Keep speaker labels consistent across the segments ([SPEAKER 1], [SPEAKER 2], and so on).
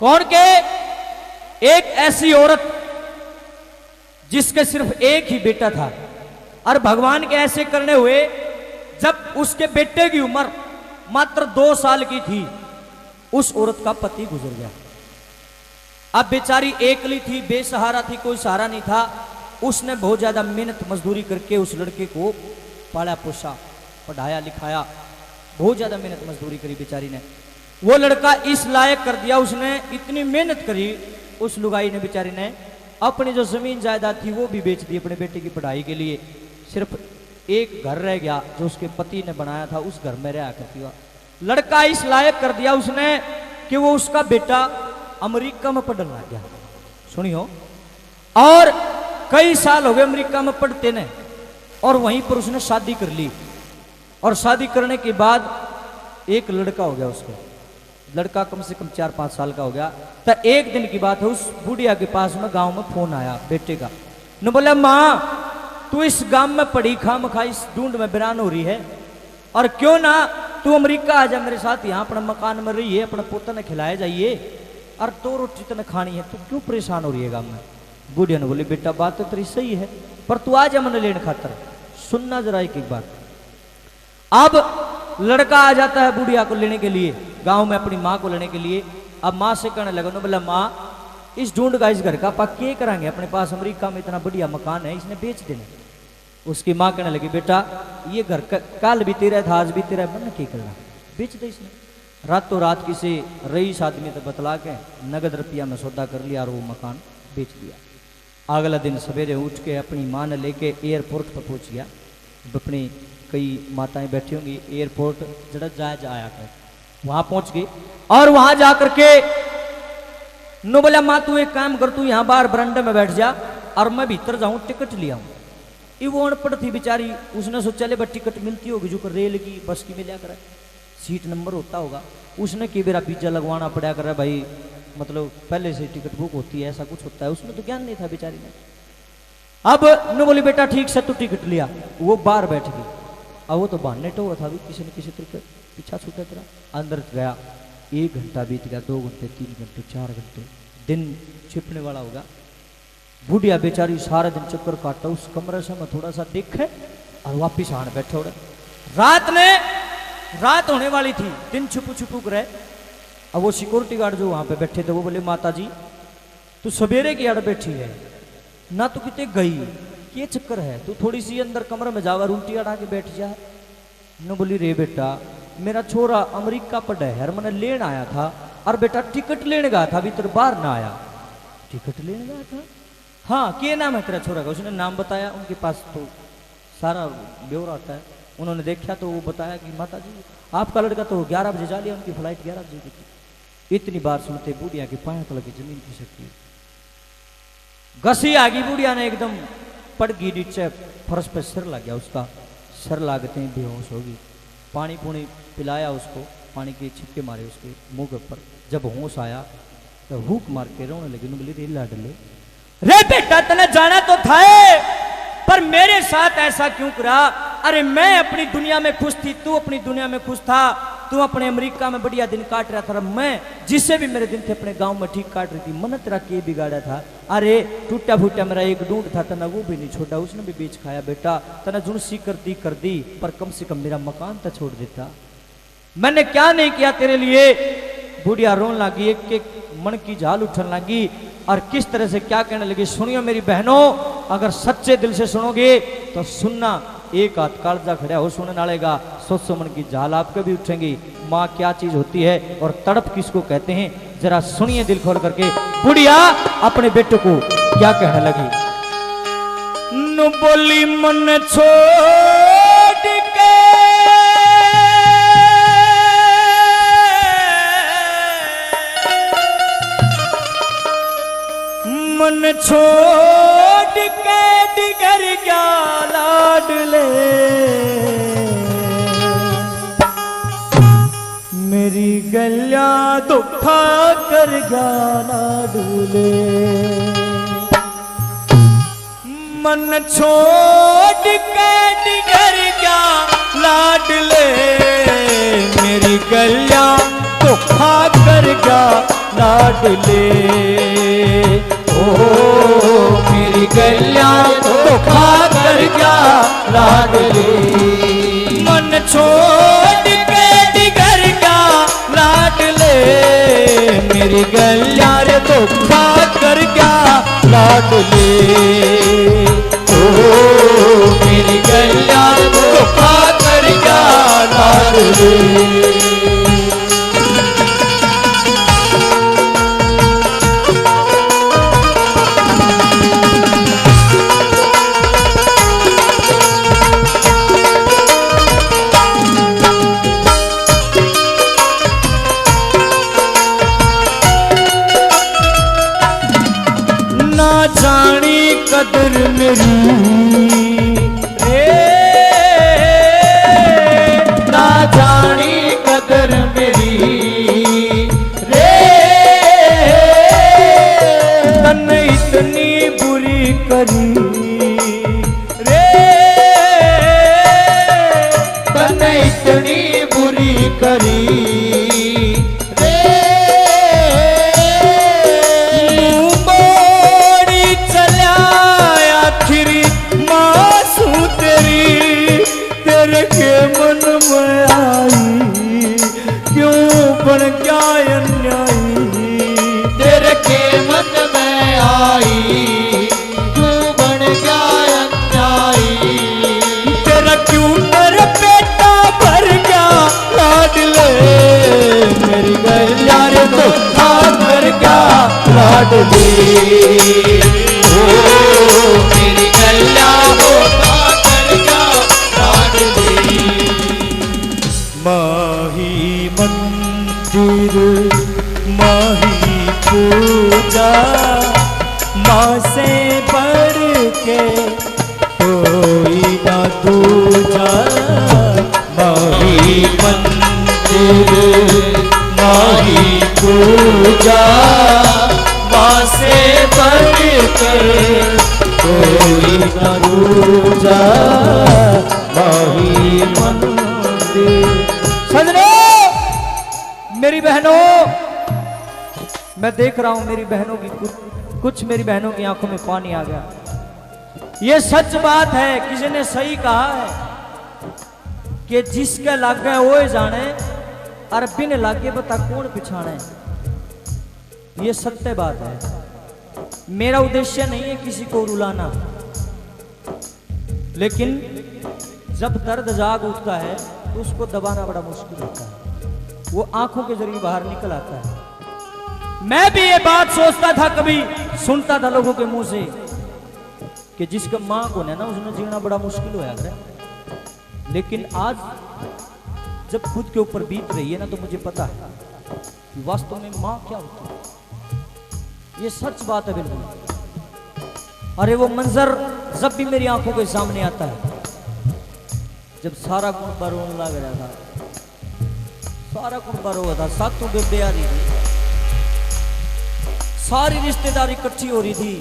[SPEAKER 1] कौन के? एक ऐसी औरत जिसके सिर्फ एक ही बेटा था और भगवान के ऐसे करने हुए जब उसके बेटे की उम्र मात्र 2 साल की थी उस औरत का पति गुजर गया। अब बेचारी एकली थी, बेसहारा थी, कोई सहारा नहीं था। उसने बहुत ज्यादा मेहनत मजदूरी करके उस लड़के को पाला पोसा, पढ़ाया लिखाया, बहुत ज्यादा मेहनत मजदूरी करी बेचारी ने। वो लड़का इस लायक कर दिया, उसने इतनी मेहनत करी उस लुगाई ने बेचारी ने अपनी जो जमीन जायदाद थी वो भी बेच दी अपने बेटे की पढ़ाई के लिए। सिर्फ एक घर रह गया जो उसके पति ने बनाया था, उस घर में रहा करती हुआ। लड़का इस लायक कर दिया उसने कि वो उसका बेटा अमेरिका में पढ़ने लग गया। सुनियो, और कई साल हो गए अमेरिका में पढ़ते ने, और वहीं पर उसने शादी कर ली। और शादी करने के बाद एक लड़का हो गया उसको, लड़का कम से कम 4-5 साल का हो गया। तो एक दिन की बात है, उस बुढ़िया के पास में गांव में फोन आया बेटे का। न बोला, माँ तू इस गांव में पढ़ी खाम खा इस ढूंढ में बिरान हो रही है, और क्यों ना तू अमेरिका आ जा मेरे साथ, यहाँ अपने मकान में रही है, अपने पोते ने खिलाए जाइए, और 2 रोटी तने खानी है, तू क्यों परेशान हो रही है गांव में? बुढ़िया ने बोली, बेटा बात तो तेरी सही है, पर तू आ जा मैंने लेने खातर। सुनना जरा एक बात। अब लड़का आ जाता है बुढ़िया को लेने के लिए, गांव में अपनी माँ को लेने के लिए। अब माँ से कहने लगा, बोला माँ इस ढूंढ का इस घर का पक्के कराएंगे, अपने पास अमेरिका में इतना बढ़िया मकान है, इसने बेच देना। उसकी माँ कहने लगी, बेटा ये घर कल भी तेरा था, आज भी तेरा, मन क्या करना, बेच दे इसने। रातों रात किसी रईस आदमी तो बतला के नगद रुपया में सौदा कर लिया और वो मकान बेच दिया। अगला दिन सवेरे उठ के अपनी माँ ने लेके एयरपोर्ट पर पहुंच गया। अपनी कई माताएं बैठी होंगी, एयरपोर्ट जड़ा जहाज आया कर, वहां पहुंच गई। और वहां जाकर के नो बोला, माँ तू एक काम कर, तू यहाँ बाहर बरंडे में बैठ जा और मैं भीतर जाऊं, टिकट लिया हूं। ये वो अनपढ़ थी बेचारी, उसने सोचा ले टिकट मिलती होगी जो रेल की बस की मिला करे, सीट नंबर होता होगा। उसने कि मेरा वीजा लगवाना पड़ा कर भाई, मतलब पहले से टिकट बुक होती है, ऐसा कुछ होता है। उसमें तो ज्ञान नहीं था बेचारी ने। अब न बोली, बेटा ठीक से तू टिकट लिया। वो बाहर बैठ गई। अब वो तो बहाने तो हुआ था भी, किसी न किसी तरीके पीछा छूटा तेरा। अंदर गया, 1 घंटा बीत गया, 2 घंटे, 3 घंटे, 4 घंटे, दिन छिपने वाला होगा। बुढ़िया बेचारी सारा दिन चक्कर काटा, उस कमरे से मैं थोड़ा सा देखे और वापिस आने बैठे हो रहे। रात होने वाली थी, दिन छुपू छुपू रहे। अब वो सिक्योरिटी गार्ड जो वहां पे बैठे थे वो बोले, माता जी तू सवेरे की आड़ बैठी है ना, तू कितने गई, ये चक्कर है, तू थोड़ी सी अंदर कमरे में जावा, उल्टी अड़ा के बैठ जा। न बोली, रे बेटा मेरा छोरा अमेरिका पढ़ा है और मैंने लेने आया था, और बेटा टिकट लेने गया था, अभी तेरे बाहर ना आया। टिकट लेने गया था? हाँ, क्या नाम है तेरा छोरा का? उसने नाम बताया, उनके पास तो सारा ब्यौरा आता है। उन्होंने देखा तो वो बताया कि माता जी आपका लड़का तो 11 बजे जा लिया, उनकी फ्लाइट 11 बजे की थी। इतनी बार सुनते बुढ़िया की पाया तल की जमीन खिसकती, घसी आ गई बुढ़िया ने, एकदम पड़ गई नीचे, फर्श पे सिर लग गया उसका। सिर लागते ही बेहोश होगी। पानी पुणी पिलाया उसको, पानी के छिपके मारे उसके मुंह के ऊपर। जब होश आया तो हुक मार के रोने लगी। बोली, रे लाडले, रे बेटा तने जाना तो था, पर मेरे साथ ऐसा क्यों करा? अरे मैं अपनी दुनिया में खुश थी, तू अपनी दुनिया में खुश था, तू अपने अमेरिका में बढ़िया दिन काट रहा था, मैं जिससे भी मेरे दिन थे अपने गांव में ठीक काट रही थी। मन तेरा के बिगाड़ा था? अरे टूटा फूटा मेरा एक ढूंढ था, तना वो भी नहीं छोड़ा, उसने भी बेच खाया। बेटा तना जुनसी कर दी, पर कम से कम मेरा मकान तो छोड़ देता। मैंने क्या नहीं किया तेरे लिए? बुढ़िया रोन लगी, एक एक मन की झाल उठन लगी, और किस तरह से क्या कहने लगी। सुनियो मेरी बहनों, अगर सच्चे दिल से सुनोगे तो सुनना, एक हाथ कालजा खड़ा हो सुनने वाले का, 100 मन की झाल आपके भी उठेंगी। माँ क्या चीज होती है और तड़प किसको कहते हैं, जरा सुनिए दिल खोल करके। बुढ़िया अपने बेटे को क्या कहने लगी। नु बोली, मन छोड़ के मन छोड़ के दिगर क्या लाडले, मेरी गलिया दुखा कर गया लाडले। मन छोड़ के दिगर क्या लाडले, मेरी गलिया दुखा कर कर गया लाडले। ओ मेरी गलिया धोखा कर गया लाडले। मन छोड़ के डिगर गया लाडले। मेरी गलिया रे धोखा कर गया लाडले। ओ मेरी गलिया धोखा कर गया लाडले। जानी कदर मेरी रे, ना जानी कदर मेरी रे। तन्ने इतनी बुरी करी रे, तन्ने इतनी बुरी करी मन में आई। क्यों बन क्या अन्यायी तेरे के मन में आई। क्यों बन क्या अन्यायी तेरा क्यों तेरा पेटा भर गया लाडले। मेरी गलिया रे धोखा कर गया लाडले। ओ मेरी गलिया धोखा कर गया लाडले। माही मंदिर माही पूजा, माँ से बढ़ के कोई ना दूजा। माही मंदिर माही पूजा, माँ से बढ़ के कोई ना दूजा। माही मंदिर। सजनो मेरी बहनों, मैं देख रहा हूं मेरी बहनों की कुछ मेरी बहनों की आंखों में पानी आ गया। ये सच बात है, किसी ने सही कहा है कि जिसके लागे वो जाने और बिन लागे बता कौन पिछाने। ये सत्य बात है। मेरा उद्देश्य नहीं है किसी को रुलाना, लेकिन जब दर्द जाग उठता है तो उसको दबाना बड़ा मुश्किल होता है। वो आंखों के जरिए बाहर निकल आता है। मैं भी ये बात सोचता था, कभी सुनता था लोगों के मुंह से कि जिसका मां को है ना उसने जीना बड़ा मुश्किल होया करे। लेकिन आज जब खुद के ऊपर बीत रही है ना, तो मुझे पता है कि वास्तव में मां क्या होती है। ये सच बात है बिल्कुल। अरे वो मंजर जब भी मेरी आंखों के सामने आता है, जब सारा कुंबा रोने लग रहा था, सारा कुंबा रो था, सातों बेबे आ रही थी, सारी रिश्तेदारी इकट्ठी हो रही थी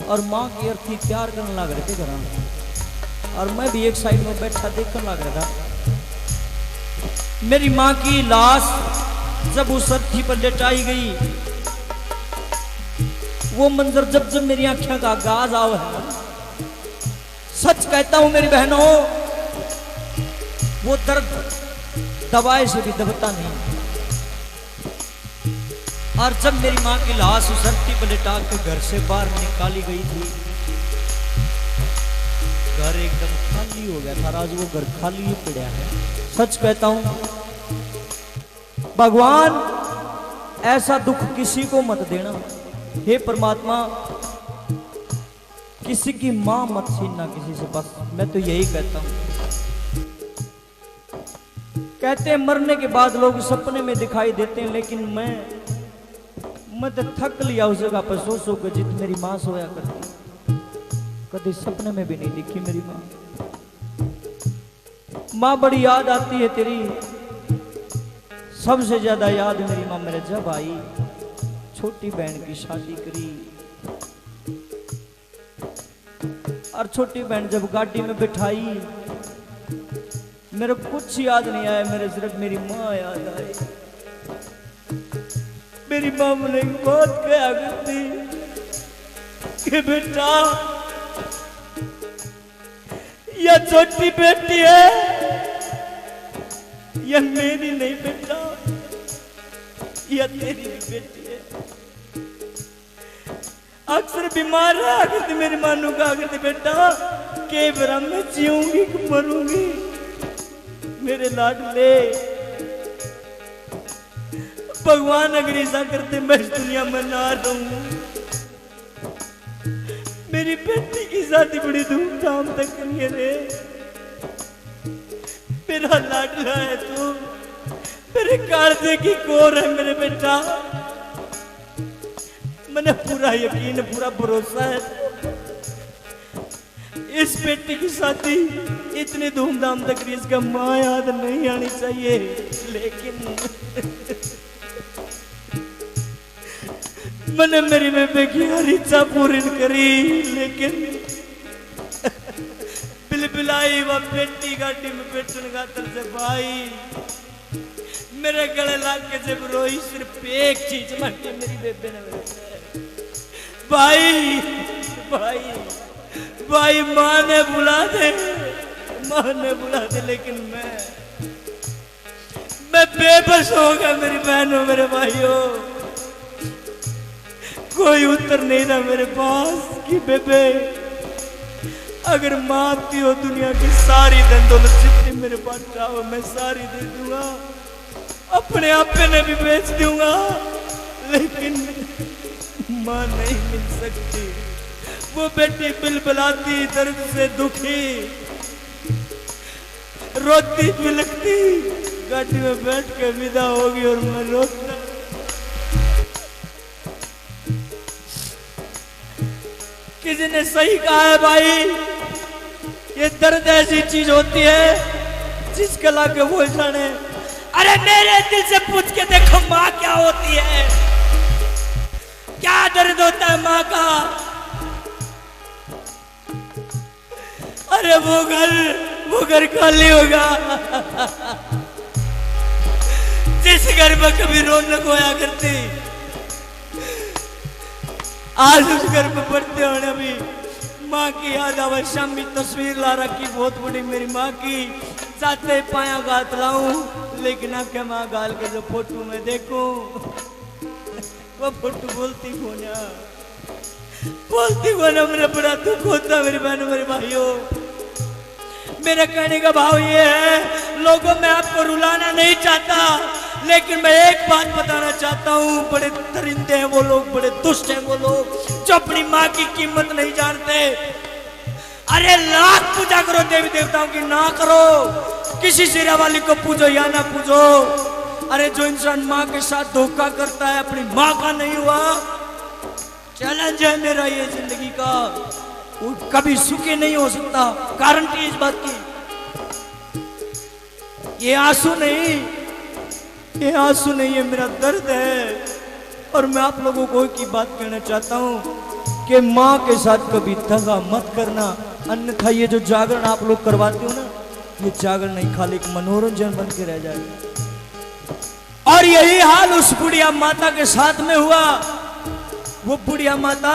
[SPEAKER 1] और माँ की अर्थी प्यार करने लग रहे थे घर में। और मैं भी एक साइड में बैठा देखने लग रहा था। मेरी माँ की लाश जब उस अर्थी पर लेटाई गई, वो मंजर जब जब मेरी आंखें का गाज आओ है, सच कहता हूं मेरी बहनों, वो दर्द दवाई से भी दबता नहीं। और जब मेरी मां की लाश उस धरती पर लिटा के घर से बाहर निकाली गई थी, घर एकदम खाली हो गया था। आज वो घर खाली ही पड़ा है। सच कहता हूं, भगवान ऐसा दुख किसी को मत देना। हे परमात्मा, किसी की मां मत छीनना किसी से, बस मैं तो यही कहता हूं। कहते हैं मरने के बाद लोग सपने में दिखाई देते हैं, लेकिन मैं तो थक लिया उस जगह पर सो सो के जित मेरी मां सोया करती। कभी सपने में भी नहीं दिखी मेरी मां। मां बड़ी याद आती है तेरी। सबसे ज्यादा याद मेरी मां मेरे जब आई, छोटी बहन की शादी करी और छोटी बहन जब गाड़ी में बिठाई, मेरे कुछ याद नहीं आया, मेरे सिर्फ मेरी माँ याद आई। मेरी माँ ने बहुत कहा करती कि बेटा यह छोटी बेटी है, यह मेरी नहीं बेटा, यह तेरी भी बेटी है। अक्सर बीमार रहा करती मेरी माँ ने कहा करती बेटा के ब्रह्म में जीऊंगी कि मरूंगी, मेरे लाडले। भगवान अगर ऐसा करते मैं इस दुनिया में ना रहूं। मेरी बेटी की शादी बड़ी धूमधाम तक करिए रे, मेरा लाडला है तू, मेरे कालजे की कोर है मेरे बेटा। मैंने पूरा यकीन पूरा भरोसा है इस बेटी की शादी इतनी धूमधाम तक इसका माँ याद नहीं आनी चाहिए, लेकिन मैंने मेरी बेबे की हर इच्छा पूरी करी। लेकिन बिलबिलाई वह बेटी गाड़ी में बैठने का तरह से भाई मेरे गले लाग के जब रोई सिर्फ एक चीज मांगी मेरी बेबे ने मेरे से, भाई भाई भाई माँ ने बुला दे, माँ ने बुला दे। लेकिन मैं बेबस हो गया मेरी बहनों मेरे भाइयों, कोई उत्तर नहीं था मेरे पास कि बेबे अगर मांगती हो दुनिया की सारी धन दौलत जितनी मेरे पास चाहो मैं सारी दे दूंगा, अपने आपे ने भी बेच दूंगा, लेकिन मां नहीं मिल सकती। वो बेटी बिलबिलाती दर्द से दुखी रोती बिलखती गाड़ी में बैठ के विदा होगी और मैं रोता। किसी ने सही कहा है भाई, ये दर्द ऐसी चीज होती है जिसके लाके वो जाने। अरे मेरे दिल से पूछ के देखो माँ क्या होती है, क्या दर्द होता है माँ का। अरे वो घर खाली होगा जिस घर में कभी रौनक होया करती, आज उस घर में पढ़ते होने अभी माँ की याद आवे। शामी तस्वीर ला रखी बहुत बड़ी मेरी माँ की, चाहते पाया गात लाऊं लेकिन आके माँ गाल के जो फोटो में देखूं वो फोटो बोलती कोना मेरा बड़ा दुख होता मेरी बहनों मेरे भाइयों। मेरे कहने का भाव ये है, लोगों मैं आपको रुलाना नहीं चाहता, लेकिन मैं एक बात बताना चाहता हूँ, बड़े दरिंदे हैं वो लोग, बड़े दुष्ट हैं वो लोग जो अपनी माँ की कीमत नहीं जानते। अरे लाख पूजा करो देवी देवताओं की, ना करो किसी सिरा वाली को पूजो या ना पूजो। अरे जो इंसान माँ के साथ धोखा करता है अपनी माँ का नहीं हुआ, चैलेंज है मेरा ये जिंदगी का, वो कभी सुखी नहीं हो सकता। गारंटी इस बात की। ये आंसू नहीं, ये आंसू नहीं है, मेरा दर्द है। और मैं आप लोगों को एक ही बात कहना चाहता हूं कि माँ के साथ कभी दगा मत करना, अन्यथा ये जो जागरण आप लोग करवाते हो ना, ये जागरण नहीं खाली एक मनोरंजन बन के रह जाएगा। और यही हाल उस बुढ़िया माता के साथ में हुआ। वो बुढ़िया माता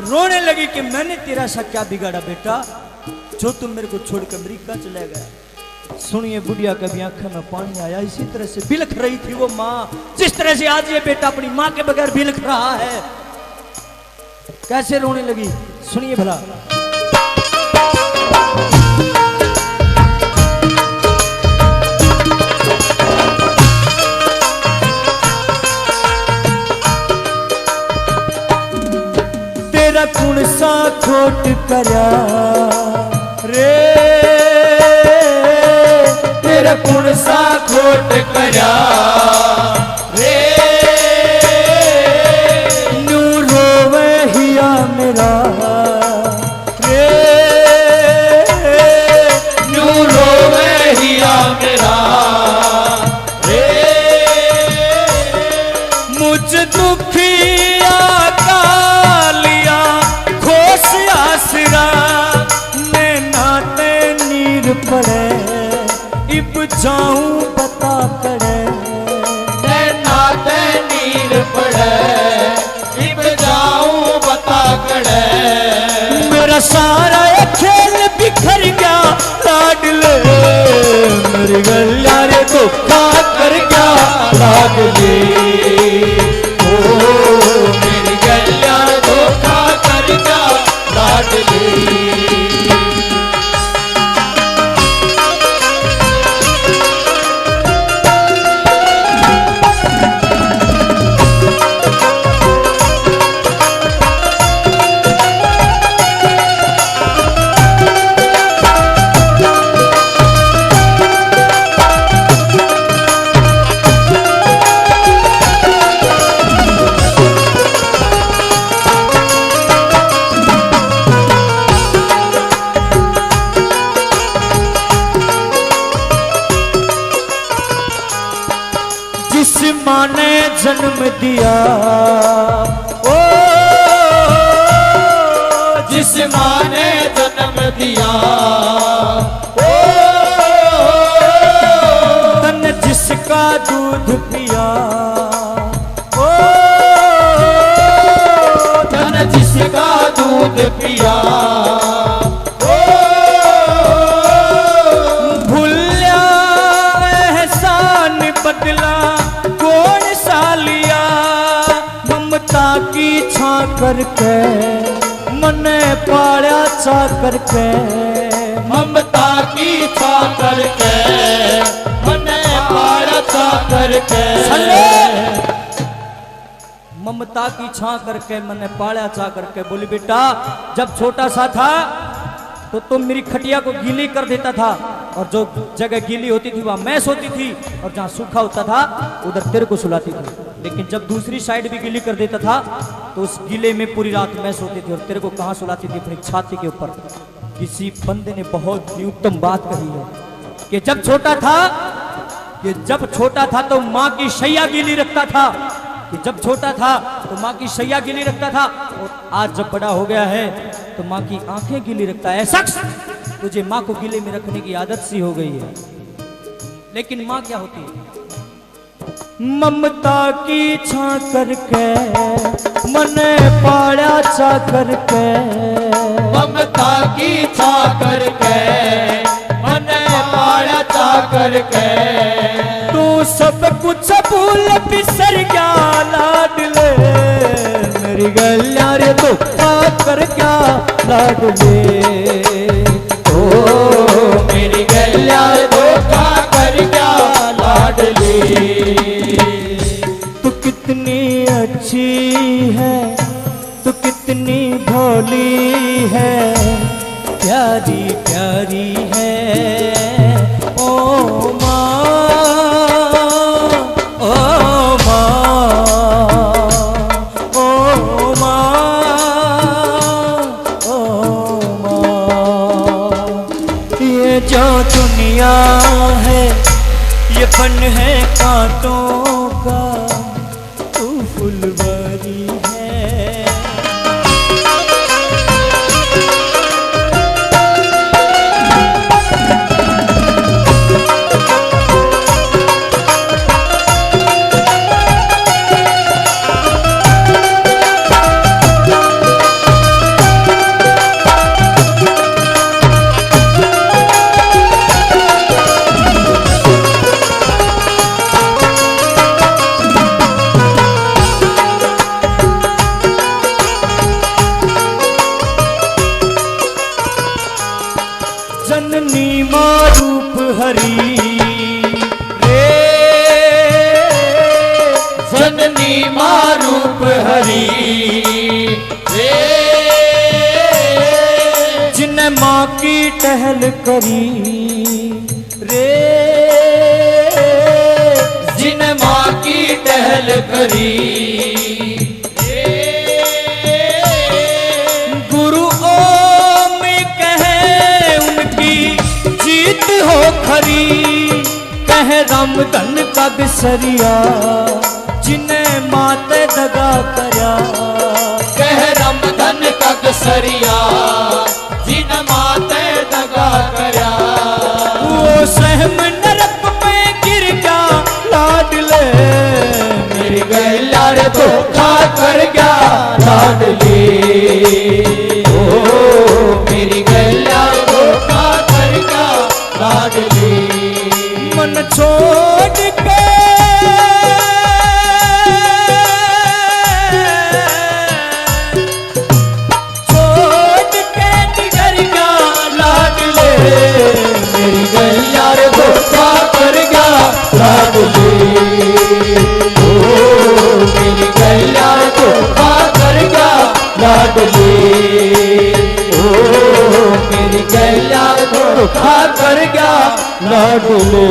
[SPEAKER 1] रोने लगी कि मैंने तेरा सा क्या बिगाड़ा बेटा जो तुम मेरे को छोड़कर अमेरिका चले गया। सुनिए बुढ़िया कभी आंखों में पानी आया, इसी तरह से बिलख रही थी वो माँ, जिस तरह से आज ये बेटा अपनी माँ के बगैर बिलख रहा है। कैसे रोने लगी सुनिए भला। तेरा कुण सा खोट करया रे, तेरा कुण सा खोट करया रे, नू रोवे हिया मेरा रे, नू रोवे हिया मेरा रे, मुझ दुखिया का लिया खोस आसरा, मैं नाते नीर पड़े इब जाऊं बता करे, मैं नाते नीर पड़े सारा खेल बिखर गया लाडले मेरी गलिया रे धोखा कर गया लाडले ओ मेरी गलिया धोखा कर गया लाडले। जिस माँ ने जन्म दिया ओ जिस माँ ने जन्म दिया ओ तन जिसका दूध पिया ओ तन जिसका दूध पिया ओ भूलिया एहसान बदला कौन सा लिया ममता की छा करके मने पाड़ा चा करके ममता की छा करके मने पाड़ा चा करके ममता की छा करके मैंने पाड़ा चा करके। बोली बेटा जब छोटा सा था तो तुम मेरी खटिया को गीली कर देता था और जो जगह गीली होती थी वहां मैं सोती थी और जहां सूखा होता था उधर तेरे को सुलाती थी, लेकिन जब दूसरी साइड भी गीली कर देता था तो उस गीले में पूरी रात मैं सोती थी और तेरे को कहां सुलाती थी? अपनी छाती के ऊपर। किसी बंदे ने बहुत ही उत्तम बात कही है कि जब छोटा था तो माँ की शैया गीली रखता था, कि जब छोटा था तो माँ की शैया गीली रखता था और आज जब बड़ा हो गया है तो माँ की आंखें गीली रखता है। शख्स तुझे माँ को गीले में रखने की आदत सी हो गई है, लेकिन माँ क्या होती है? ममता की छा करके मने पाड़ा चा करके ममता की छा करके मने पाड़ा चा करके तू सब कुछ भूल बिसर गया लाडले मेरी गलिया रे धोखा कर गया लाडले ओ मेरी गलिया रे धोखा कर गया लाडले। तू कितनी अच्छी है तू कितनी भोली है प्यारी प्यारी है ओ माँ ओ माँ ओ माँ ओ माँ। ये जो दुनिया है ये फन है कांटों का तू फुलवारी है। जननी माँ रूप हरी रे जननी माँ रूप हरी रे जिन्हें माँ की टहल करी रे जिन्हें माँ की टहल करी हो खरी कह रामधन का बिसरिया जिन्हें माते दगा करया कह रामधन का बिसरिया जिन्हें माते दगा करया वो सहम नरक में गिर गया लाडले मेरी गलिया रे धोखा कर गया लाडले ओ छोड़ के निगर गया लाडले मेरी गैया रे धोखा कर गया लाडले मेरी गैया रे धोखा कर गया लाडले मेरी गैया धोखा कर गया लाडले।